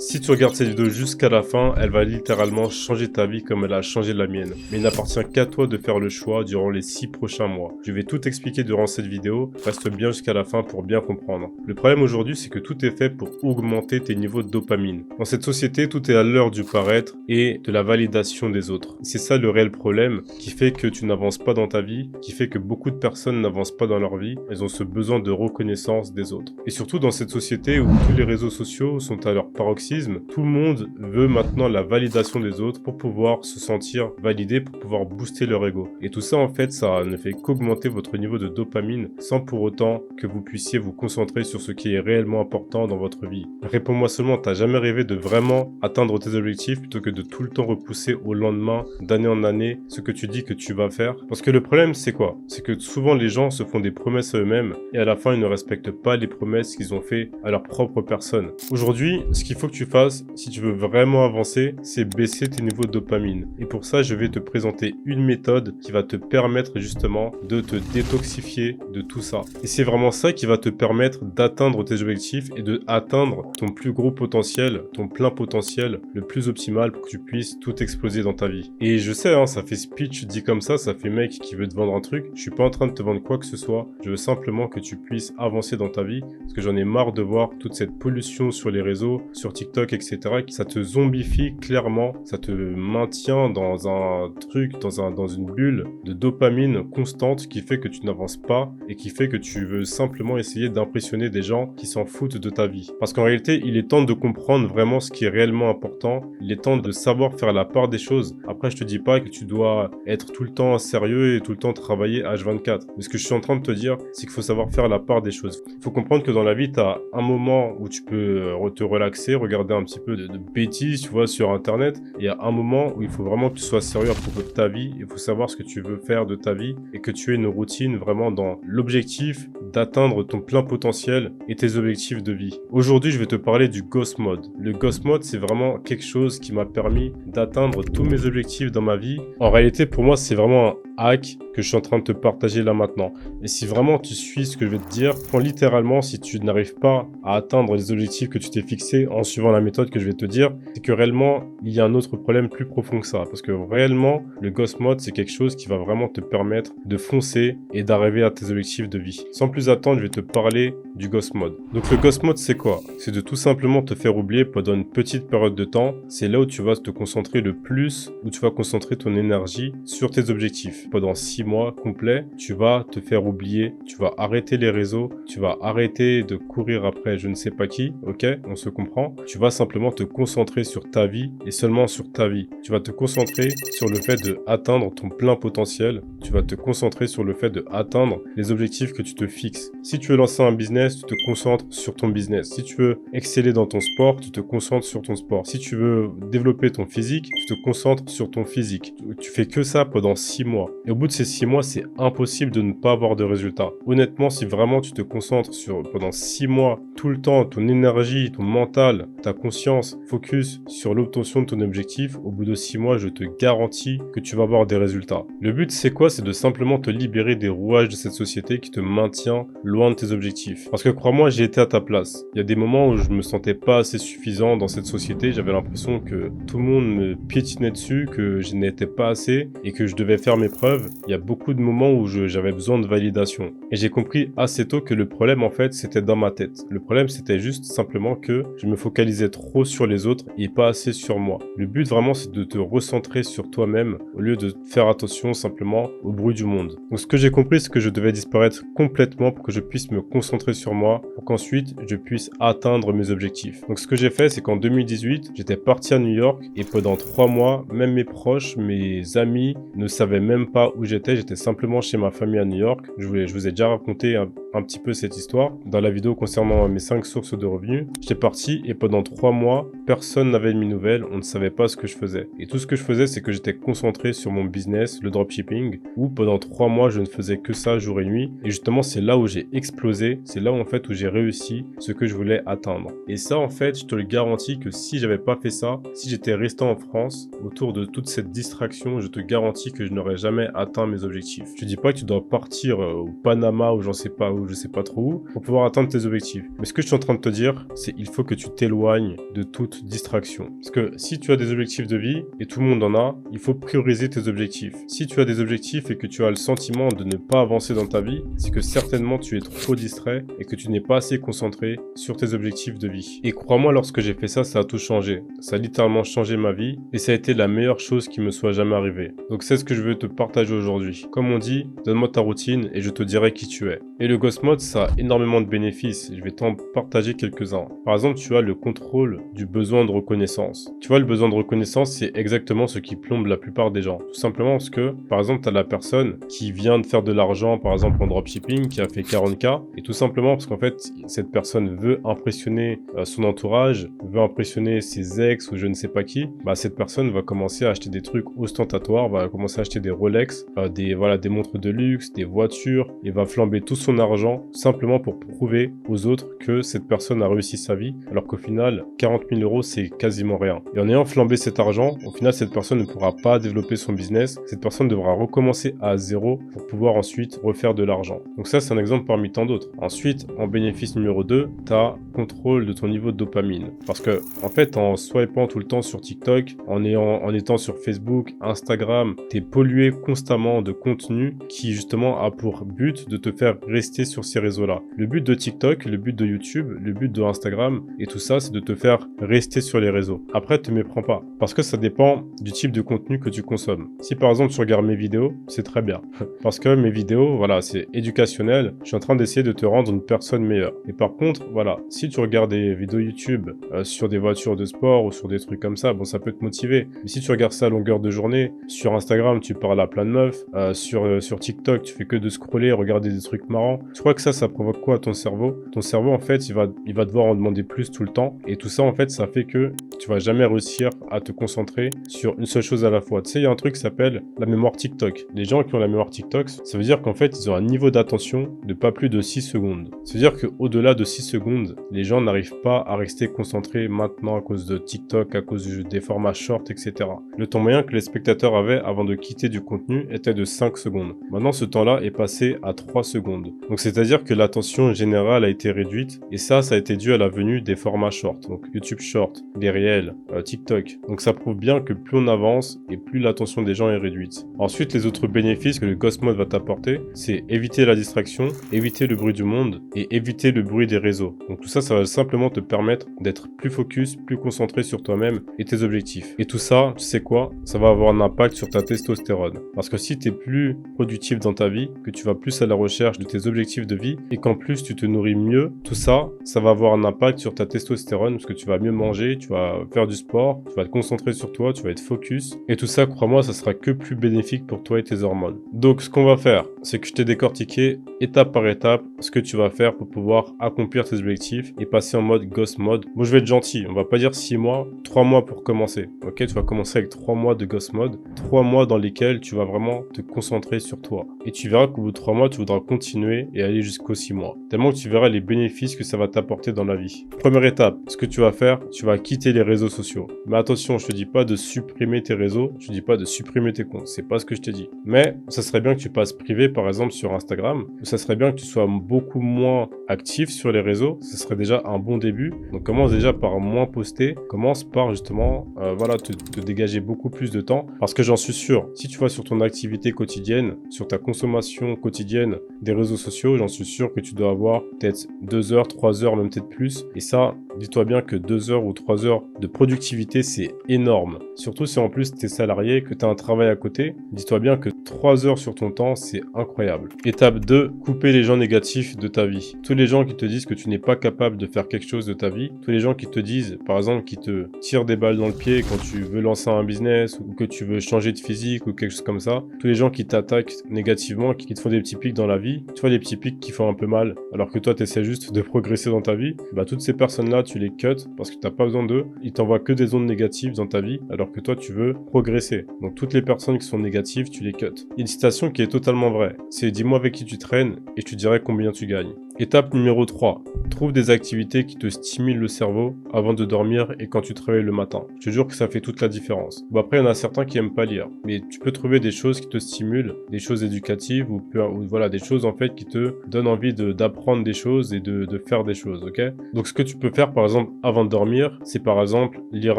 Si tu regardes cette vidéo jusqu'à la fin, elle va littéralement changer ta vie comme elle a changé la mienne. Mais il n'appartient qu'à toi de faire le choix durant les 6 prochains mois. Je vais tout expliquer durant cette vidéo, reste bien jusqu'à la fin pour bien comprendre. Le problème aujourd'hui, c'est que tout est fait pour augmenter tes niveaux de dopamine. Dans cette société, tout est à l'heure du paraître et de la validation des autres. C'est ça le réel problème qui fait que tu n'avances pas dans ta vie, qui fait que beaucoup de personnes n'avancent pas dans leur vie. Elles ont ce besoin de reconnaissance des autres. Et surtout dans cette société où tous les réseaux sociaux sont à leur paroxysme, tout le monde veut maintenant la validation des autres pour pouvoir se sentir validé, pour pouvoir booster leur ego. Et tout ça, en fait, ça ne fait qu'augmenter votre niveau de dopamine sans pour autant que vous puissiez vous concentrer sur ce qui est réellement important dans votre vie. Réponds-moi seulement, t'as jamais rêvé de vraiment atteindre tes objectifs plutôt que de tout le temps repousser au lendemain, d'année en année, ce que tu dis que tu vas faire? Parce que le problème, c'est quoi? C'est que souvent les gens se font des promesses à eux-mêmes et à la fin, ils ne respectent pas les promesses qu'ils ont fait à leur propre personne. Aujourd'hui, ce qu'il faut que tu fasses, si tu veux vraiment avancer, c'est baisser tes niveaux de dopamine. Et pour ça, je vais te présenter une méthode qui va te permettre justement de te détoxifier de tout ça. Et c'est vraiment ça qui va te permettre d'atteindre tes objectifs et de atteindre ton plus gros potentiel, ton plein potentiel, le plus optimal pour que tu puisses tout exploser dans ta vie. Et je sais, hein, ça fait speech dit comme ça fait mec qui veut te vendre un truc. Je suis pas en train de te vendre quoi que ce soit. Je veux simplement que tu puisses avancer dans ta vie parce que j'en ai marre de voir toute cette pollution sur les réseaux, sur TikTok, etc. Ça te zombifie clairement, ça te maintient dans un truc, dans une bulle de dopamine constante qui fait que tu n'avances pas et qui fait que tu veux simplement essayer d'impressionner des gens qui s'en foutent de ta vie. Parce qu'en réalité, il est temps de comprendre vraiment ce qui est réellement important, il est temps de savoir faire la part des choses. Après, je te dis pas que tu dois être tout le temps sérieux et tout le temps travailler H24. Mais ce que je suis en train de te dire, c'est qu'il faut savoir faire la part des choses. Il faut comprendre que dans la vie, tu as un moment où tu peux te relaxer, regarder un petit peu de bêtises, tu vois, sur Internet. Et il y a un moment où il faut vraiment que tu sois sérieux à propos de ta vie. Il faut savoir ce que tu veux faire de ta vie et que tu aies une routine vraiment dans l'objectif d'atteindre ton plein potentiel et tes objectifs de vie. Aujourd'hui, je vais te parler du Ghost Mode. Le Ghost Mode, c'est vraiment quelque chose qui m'a permis d'atteindre tous mes objectifs dans ma vie. En réalité, pour moi, c'est vraiment un hack que je suis en train de te partager là maintenant. Et si vraiment tu suis ce que je vais te dire, prends littéralement, si tu n'arrives pas à atteindre les objectifs que tu t'es fixés en suivant la méthode que je vais te dire, c'est que réellement, il y a un autre problème plus profond que ça. Parce que réellement, le Ghost Mode, c'est quelque chose qui va vraiment te permettre de foncer et d'arriver à tes objectifs de vie. Sans plus attendre, je vais te parler du Ghost Mode. Donc le Ghost Mode, c'est quoi? C'est de tout simplement te faire oublier pendant une petite période de temps. C'est là où tu vas te concentrer le plus, où tu vas concentrer ton énergie sur tes objectifs. Pendant 6 mois complets, tu vas te faire oublier, tu vas arrêter les réseaux, tu vas arrêter de courir après je ne sais pas qui, ok? On se comprend. Tu vas simplement te concentrer sur ta vie et seulement sur ta vie. Tu vas te concentrer sur le fait d'atteindre ton plein potentiel. Tu vas te concentrer sur le fait d'atteindre les objectifs que tu te fixes. Si tu veux lancer un business, tu te concentres sur ton business. Si tu veux exceller dans ton sport, tu te concentres sur ton sport. Si tu veux développer ton physique, tu te concentres sur ton physique. Tu fais que ça pendant 6 mois. Et au bout de ces 6 mois, c'est impossible de ne pas avoir de résultats. Honnêtement, si vraiment tu te concentres pendant 6 mois, tout le temps, ton énergie, ton mental, ta conscience, focus sur l'obtention de ton objectif, au bout de 6 mois, je te garantis que tu vas avoir des résultats. Le but, c'est quoi? C'est de simplement te libérer des rouages de cette société qui te maintient loin de tes objectifs. Parce que crois-moi, j'ai été à ta place. Il y a des moments où je me sentais pas assez suffisant dans cette société. J'avais l'impression que tout le monde me piétinait dessus, que je n'étais pas assez et que je devais faire mes preuves. Il y a beaucoup de moments où j'avais besoin de validation. Et j'ai compris assez tôt que le problème, en fait, c'était dans ma tête. Le problème, c'était juste simplement que je me focalisais trop sur les autres et pas assez sur moi. Le but, vraiment, c'est de te recentrer sur toi-même au lieu de faire attention simplement au bruit du monde. Donc, ce que j'ai compris, c'est que je devais disparaître complètement pour que je puisse me concentrer sur moi, pour qu'ensuite, je puisse atteindre mes objectifs. Donc, ce que j'ai fait, c'est qu'en 2018, j'étais parti à New York et pendant 3 mois, même mes proches, mes amis ne savaient même pas où j'étais. J'étais simplement chez ma famille à New York. Je vous ai déjà raconté un petit peu cette histoire dans la vidéo concernant mes 5 sources de revenus. J'étais parti et pendant 3 mois, personne n'avait de mes nouvelles, on ne savait pas ce que je faisais. Et tout ce que je faisais, c'est que j'étais concentré sur mon business, le dropshipping, où pendant 3 mois, je ne faisais que ça jour et nuit. Et justement, c'est là où j'ai explosé, c'est là où en fait où j'ai réussi ce que je voulais atteindre. Et ça, en fait, je te le garantis que si j'avais pas fait ça, si j'étais resté en France, autour de toute cette distraction, je te garantis que je n'aurais jamais jamais atteint mes objectifs. Je te dis pas que tu dois partir au Panama ou j'en sais pas où, je sais pas trop où, pour pouvoir atteindre tes objectifs. Mais ce que je suis en train de te dire, c'est il faut que tu t'éloignes de toute distraction. Parce que si tu as des objectifs de vie, et tout le monde en a, il faut prioriser tes objectifs. Si tu as des objectifs et que tu as le sentiment de ne pas avancer dans ta vie, c'est que certainement tu es trop distrait et que tu n'es pas assez concentré sur tes objectifs de vie. Et crois-moi, lorsque j'ai fait ça, ça a tout changé. Ça a littéralement changé ma vie et ça a été la meilleure chose qui me soit jamais arrivée. Donc c'est ce que je veux te partager aujourd'hui. Comme on dit, donne-moi ta routine et je te dirai qui tu es. Et le Ghost Mode, ça a énormément de bénéfices. Je vais t'en partager quelques-uns. Par exemple, tu as le contrôle du besoin de reconnaissance. Tu vois, le besoin de reconnaissance, c'est exactement ce qui plombe la plupart des gens. Tout simplement parce que, par exemple, tu as la personne qui vient de faire de l'argent, par exemple en dropshipping, qui a fait 40K, et tout simplement parce qu'en fait, cette personne veut impressionner son entourage, veut impressionner ses ex ou je ne sais pas qui, bah cette personne va commencer à acheter des trucs ostentatoires, va commencer à acheter des Rolex, des montres de luxe, des voitures, et va flamber tout son argent simplement pour prouver aux autres que cette personne a réussi sa vie, alors qu'au final, 40 000 euros, c'est quasiment rien. Et en ayant flambé cet argent, au final, cette personne ne pourra pas développer son business, cette personne devra recommencer à zéro pour pouvoir ensuite refaire de l'argent. Donc ça, c'est un exemple parmi tant d'autres. Ensuite, en bénéfice numéro 2, tu as contrôle de ton niveau de dopamine. Parce que, en fait, en swipant tout le temps sur TikTok, en étant sur Facebook, Instagram, tu es pollué constamment de contenu qui, justement, a pour but de te faire rester sur ces réseaux-là. Le but de TikTok, le but de YouTube, le but de Instagram et tout ça, c'est de te faire rester sur les réseaux. Après, te méprends pas. Parce que ça dépend du type de contenu que tu consommes. Si par exemple tu regardes mes vidéos, c'est très bien. Parce que mes vidéos, voilà, c'est éducationnel. Je suis en train d'essayer de te rendre une personne meilleure. Et par contre, voilà, si tu regardes des vidéos YouTube sur des voitures de sport ou sur des trucs comme ça, bon, ça peut te motiver. Mais si tu regardes ça à longueur de journée, sur Instagram, tu parles à plein de meufs, sur TikTok, tu fais que de scroller, regarder des trucs marrants. Tu crois que ça provoque quoi à ton cerveau? Ton cerveau, en fait, il va devoir en demander plus tout le temps. Et tout ça, en fait, ça fait que tu vas jamais réussir à te concentrer sur une seule chose à la fois. Tu sais, il y a un truc qui s'appelle la mémoire TikTok. Les gens qui ont la mémoire TikTok, ça veut dire qu'en fait, ils ont un niveau d'attention de pas plus de 6 secondes. Ça veut dire qu'au-delà de 6 secondes, les gens n'arrivent pas à rester concentrés maintenant à cause de TikTok, à cause des formats short, etc. Le temps moyen que les spectateurs avaient avant de quitter du contenu était de 5 secondes. Maintenant, ce temps-là est passé à 3 secondes. Donc, c'est-à-dire que l'attention générale a été réduite et ça a été dû à la venue des formats short. Donc, YouTube Short, les réels, TikTok. Donc, ça prouve bien que plus on avance et plus l'attention des gens est réduite. Ensuite, les autres bénéfices que le Ghost Mode va t'apporter, c'est éviter la distraction, éviter le bruit du monde et éviter le bruit des réseaux. Donc tout ça, ça va simplement te permettre d'être plus focus, plus concentré sur toi-même et tes objectifs. Et tout ça, tu sais quoi? Ça va avoir un impact sur ta testostérone. Parce que si tu es plus productif dans ta vie, que tu vas plus à la recherche de tes objectifs de vie et qu'en plus tu te nourris mieux, tout ça, ça va avoir un impact sur ta testostérone parce que tu vas mieux manger, tu vas faire du sport, tu vas te concentrer sur toi, tu vas être focus. Et tout ça, crois-moi, ça sera que plus bénéfique pour toi et tes hormones. Donc, ce qu'on va faire, c'est que je t'ai décortiqué étape par étape ce que tu vas faire pour pouvoir accomplir tes objectifs et passer en mode Ghost Mode. Bon, je vais être gentil, on va pas dire 6 mois, 3 mois pour commencer. Ok, tu vas commencer avec 3 mois de Ghost Mode, 3 mois dans lesquels tu vas vraiment te concentrer sur toi. Et tu verras qu'au bout de 3 mois, tu voudras continuer et aller jusqu'aux 6 mois. Tellement que tu verras les bénéfices que ça va t'apporter dans la vie. Première étape, ce que tu vas faire, tu vas quitter les réseaux sociaux. Mais attention, je te dis pas de supprimer tes réseaux, je te dis pas de supprimer tes comptes, c'est pas ce que je te dis. Mais ça serait bien que tu passes privé par exemple sur Instagram, ou ça serait bien que tu sois beaucoup moins actif sur les réseaux, ce serait déjà un bon début. Donc commence déjà par moins poster, commence par justement voilà, te dégager beaucoup plus de temps, parce que j'en suis sûr, si tu vas sur ton activité quotidienne, sur ta consommation quotidienne des réseaux sociaux, j'en suis sûr que tu dois avoir peut-être 2 heures, 3 heures, même peut-être plus. Et ça, dis-toi bien que 2 heures ou 3 heures de productivité, c'est énorme. Surtout si en plus tu es salarié, que tu as un travail à côté, dis-toi bien que 3 heures sur ton temps, c'est incroyable. Étape 2, couper les gens négatifs de ta vie. Tous les gens qui te disent que tu n'es pas capable de faire quelque chose de ta vie, tous les gens qui te disent, par exemple, qui te tirent des balles dans le pied quand tu veux lancer un business ou que tu veux changer de physique ou quelque chose comme ça, tous les gens qui t'attaquent négativement, qui te font des petits pics dans la vie, tu vois les petits pics qui font un peu mal, alors que toi tu essaies juste de progresser dans ta vie, bah toutes ces personnes-là, tu les cuts parce que tu n'as pas besoin d'eux, ils t'envoient que des ondes négatives dans ta vie, alors que toi tu veux progresser. Donc toutes les personnes qui sont négatives, tu les cuts. Une citation qui est totalement vraie, c'est dis-moi avec qui tu traînes et je te dirai combien tu gagnes. Étape numéro 3. Trouve des activités qui te stimulent le cerveau avant de dormir et quand tu te réveilles le matin. Je te jure que ça fait toute la différence. Bon, après, il y en a certains qui aiment pas lire, mais tu peux trouver des choses qui te stimulent, des choses éducatives ou voilà, des choses en fait qui te donnent envie d'apprendre des choses et de faire des choses, ok? Donc, ce que tu peux faire, par exemple, avant de dormir, c'est par exemple lire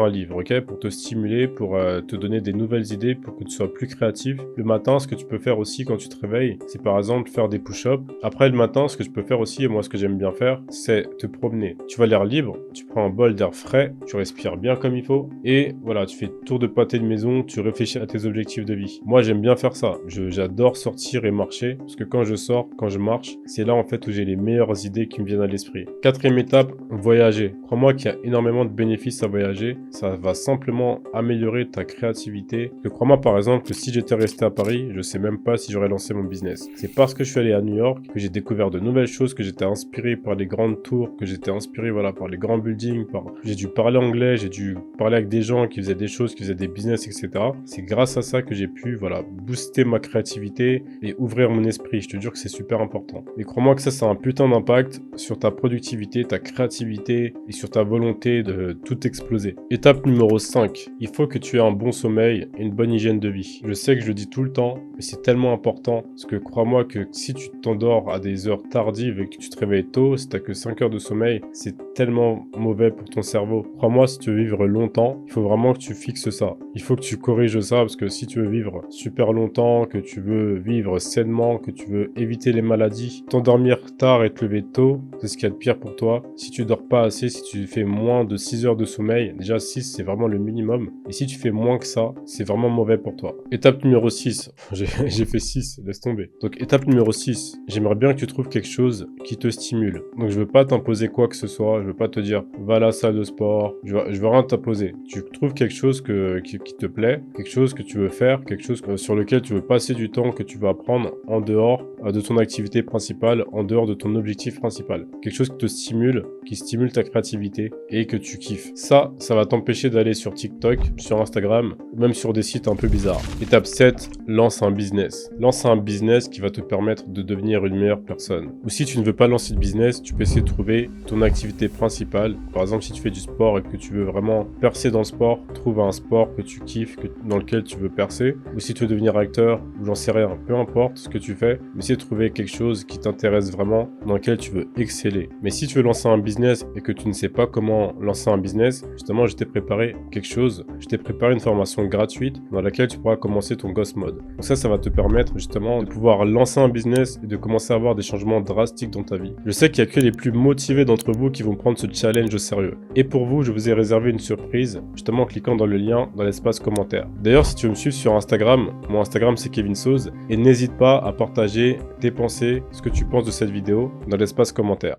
un livre, ok? Pour te stimuler, pour te donner des nouvelles idées, pour que tu sois plus créatif. Le matin, ce que tu peux faire aussi quand tu te réveilles, c'est par exemple faire des push-ups. Après, le matin, ce que tu peux faire aussi, et moi, ce que j'aime bien faire, c'est te promener. Tu vas l'air libre, tu prends un bol d'air frais, tu respires bien comme il faut, et voilà, tu fais tour de pâté de maison, tu réfléchis à tes objectifs de vie. Moi, j'aime bien faire ça. J'adore sortir et marcher, parce que quand je sors, quand je marche, c'est là en fait où j'ai les meilleures idées qui me viennent à l'esprit. Quatrième étape, voyager. Crois-moi qu'il y a énormément de bénéfices à voyager. Ça va simplement améliorer ta créativité. Et crois-moi par exemple que si j'étais resté à Paris, je sais même pas si j'aurais lancé mon business. C'est parce que je suis allé à New York que j'ai découvert de nouvelles choses, que j'étais inspiré par les grandes tours, que j'étais inspiré voilà par les grands buildings, j'ai dû parler anglais, j'ai dû parler avec des gens qui faisaient des choses, qui faisaient des business, etc. C'est grâce à ça que j'ai pu voilà booster ma créativité et ouvrir mon esprit. Je te jure que c'est super important. Et crois-moi que ça a un putain d'impact sur ta productivité, ta créativité et sur ta volonté de tout exploser. Étape numéro 5. Il faut que tu aies un bon sommeil et une bonne hygiène de vie. Je sais que je le dis tout le temps, mais c'est tellement important parce que crois-moi que si tu t'endors à des heures tardives et que tu te réveilles tôt, si t'as que 5 heures de sommeil, c'est tellement mauvais pour ton cerveau. Crois-moi, si tu veux vivre longtemps, il faut vraiment que tu fixes ça. Il faut que tu corriges ça parce que si tu veux vivre super longtemps, que tu veux vivre sainement, que tu veux éviter les maladies, t'endormir tard et te lever tôt, c'est ce qu'il y a de pire pour toi. Si tu dors pas assez, si tu fais moins de 6 heures de sommeil, déjà 6 c'est vraiment le minimum. Et si tu fais moins que ça, c'est vraiment mauvais pour toi. Étape numéro 6. J'ai fait 6, laisse tomber. Donc étape numéro 6. J'aimerais bien que tu trouves quelque chose qui te stimule. Donc je veux pas t'imposer quoi que ce soit, je veux pas te dire va à la salle de sport, je veux rien t'imposer. Tu trouves quelque chose qui te plaît, quelque chose que tu veux faire, quelque chose sur lequel tu veux passer du temps, que tu veux apprendre en dehors de ton activité principale, en dehors de ton objectif principal. Quelque chose qui te stimule, qui stimule ta créativité et que tu kiffes. Ça va t'empêcher d'aller sur TikTok, sur Instagram, même sur des sites un peu bizarres. Étape 7, lance un business. Lance un business qui va te permettre de devenir une meilleure personne. Ou si tu ne veux pas lancer de business, tu peux essayer de trouver ton activité principale. Par exemple, si tu fais du sport et que tu veux vraiment percer dans le sport, trouve un sport que tu kiffes, dans lequel tu veux percer. Ou si tu veux devenir acteur, ou j'en sais rien, peu importe ce que tu fais, mais essaie de trouver quelque chose qui t'intéresse vraiment, dans lequel tu veux exceller. Mais si tu veux lancer un business et que tu ne sais pas comment lancer un business, justement, je t'ai préparé quelque chose. Je t'ai préparé une formation gratuite dans laquelle tu pourras commencer ton Ghost Mode. Donc ça va te permettre justement de pouvoir lancer un business et de commencer à avoir des changements drastiques dans ta vie. Je sais qu'il n'y a que les plus motivés d'entre vous qui vont prendre ce challenge au sérieux. Et pour vous, je vous ai réservé une surprise, justement en cliquant dans le lien dans l'espace commentaire. D'ailleurs, si tu veux me suivre sur Instagram, mon Instagram c'est Kevin Sauze, et n'hésite pas à partager tes pensées, ce que tu penses de cette vidéo dans l'espace commentaire.